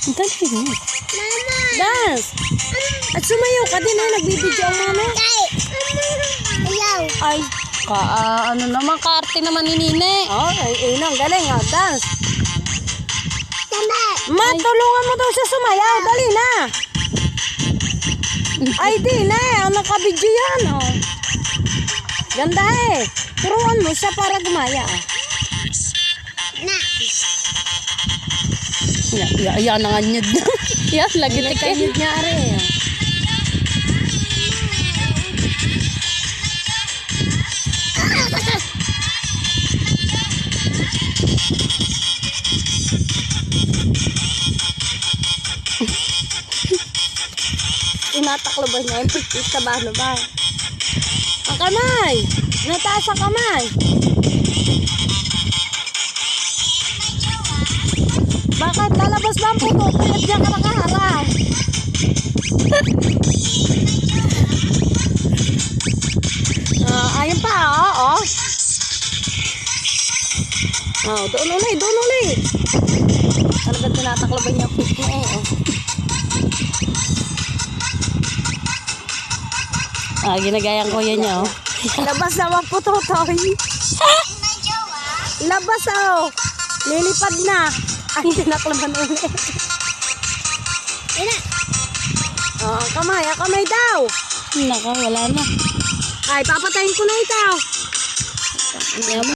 Dali mo. Mama. Dance. At sumayaw ka din eh. Nagbibidyo ang mama. Ayaw. Ay. Ano naman, kaarte naman ni Nine. Oh, ay, inang galing ha. Dance. Tama. Ma, tulungan mo daw siya sumayaw. Dali na. Ay, di na eh. Ang nakabidyo yan. Oh. Ganda eh. Turuan mo siya para gumaya. Na. Yan ang anyod na. Yan, lagi Hindi tikin. kanyod niya rin. Tinataklo ba niya yung pipis sa ba? Ang kamay! Nataas ang kamay! Bakit? Lalabas ba ang puto? Kaya diyan ka nakaharap. Ayun pa, oo. Doon ulit, doon ulit. Talagang tinataklo ba niya ang pipis mo? Ginagayang ko yan niya, oh. Labas naman po, Totoy. Labas, oh. Lilipad na. Ay, tinaklaban ulit. Ina. Kamay daw. Naka, wala na. Ay, papatayin ko na ito. Yan.